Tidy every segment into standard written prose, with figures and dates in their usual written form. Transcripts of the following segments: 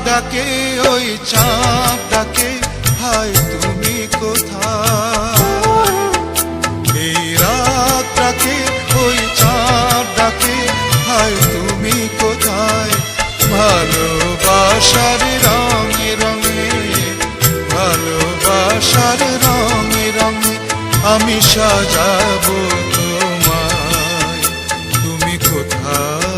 ডাকে ওই চাঁদ ডাকে হায় তুমি কোথায় এই রাত ডাকে ওই চাঁদ ডাকে হায় তুমি কোথায় ভালোবাসার রঙে রঙে ভালোবাসার রঙে রঙে আমি সাজাবো তোমায় তুমি কোথায়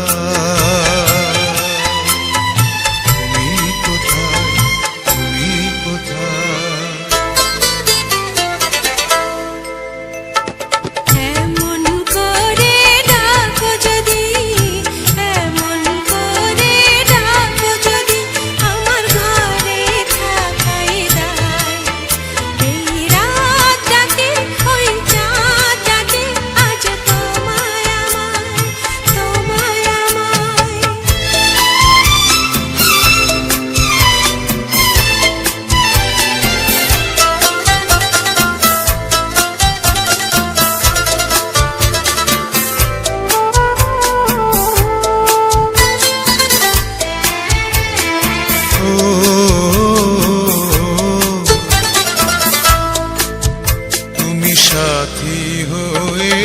তুমি সাথী হয়ে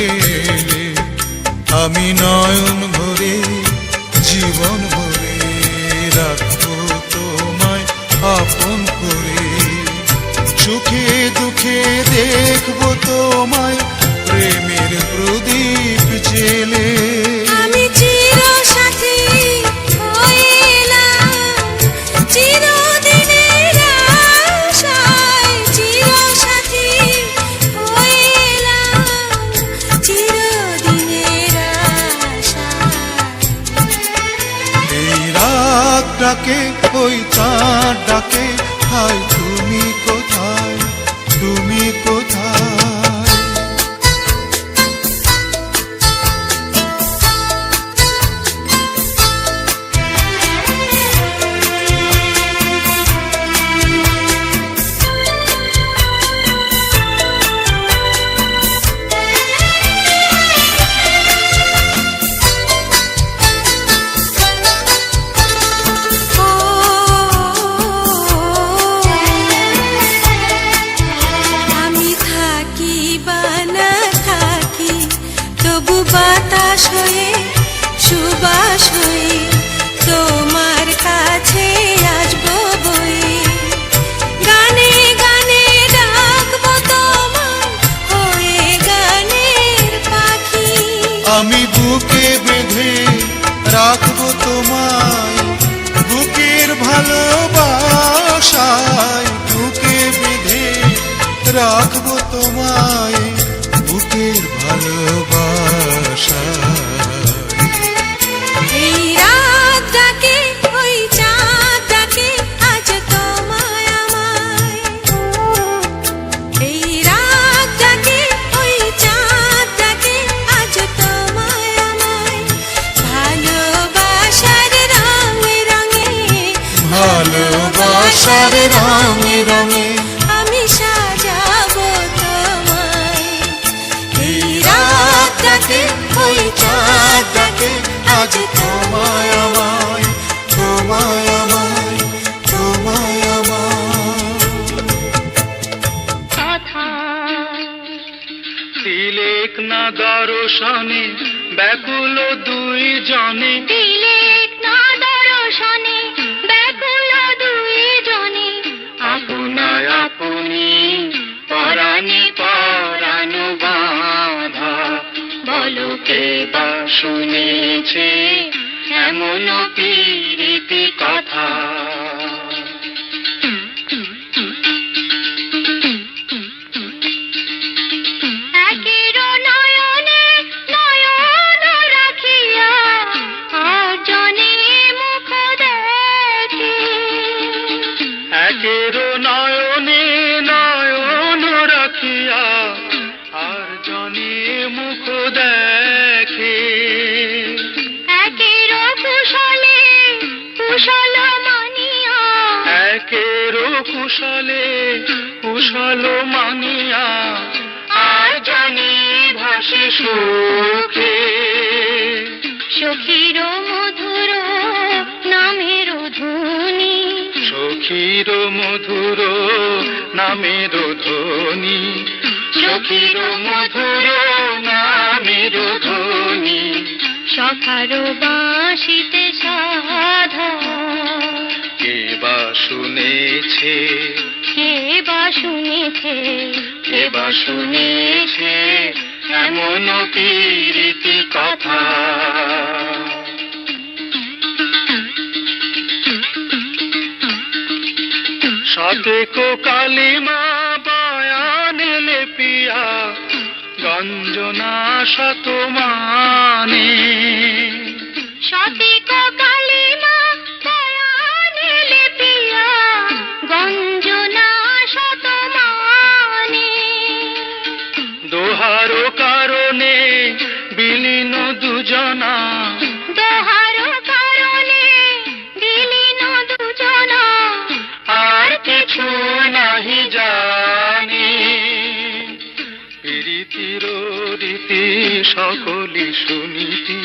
আমি নয়ন ভরে জীবন ভরে রাখবো তোমায় আপন করে সুখে দুঃখে দেখবো তোমায় প্রেমের প্রদীপ জেলে ডাকে ওই চাঁদ ডাকে হায় তুমি কোথায় তুমি কোথায় বাতাস হয়ে সুবাস হয়ে তোমার কাছে আসবো বয়ে গানে গানে ডাকবো তোমার হয়ে গানের পাখি আমি বুকে বেঁধে রাখবো তোমায় বুকের ভালোবাসায় বুকে বেঁধে রাখবো তোমায় বুকের ভালোবাসায় এই রাত ডাকে ওই চাঁদ ডাকে আজ তোমায় আমায় এই রাত ডাকে ওই চাঁদ ডাকে আজ তোমায় আমায় ভালোবাসার রঙে রঙে ভালোবাসার রঙে রঙে আমি সাজাবো তোমায় এই রাত ডাকে ওই চাঁদ ডাকে আজ তোমায় আমায় তোমায় আমায় তোমায় আমায় কথা তিলেক না দর্শনে ব্যাকুল দুই জনে তিলেক না দর্শনে ব্যাকুল দুই জনে আপনায় আপনি পরাণে পরাণু বাঁধা বলো কে বা শুনেছে এমন পীড়িতি কথা একের নয়নে নয়ন রাখিয়া আর জনে মুখ দেখে একের নয়নে নয়ন রাখিয়া আর জনে মুখ দেখে একের কুশলে কুশল মানিয়া একের কুশলে কুশল মানিয়া আর জানি ভাসে সুখে সখীর মধুর নামের ধ্বনি সখীর মধুর নামের ধ্বনি, সখীর মধুর নামের ধ্বনি, সখার বাঁশিতে সাধা কে বা শুনেছে, কে বা শুনেছে, কে বা শুনেছে এমন পীরিতি কথা। সাথে কো কালিমা বায়ানে লেপিয়া গঞ্জনা শতমানে, সতিক কালিমা বয়ানে লেপিয়া গঞ্জনা শতমানে, দোহার কারণে বিলীন দুজনা, দোহার কারণে বিলীন দুজনা, আর কিছু নাহি জানি, প্রীতির রীতি সকলি শুনিতি।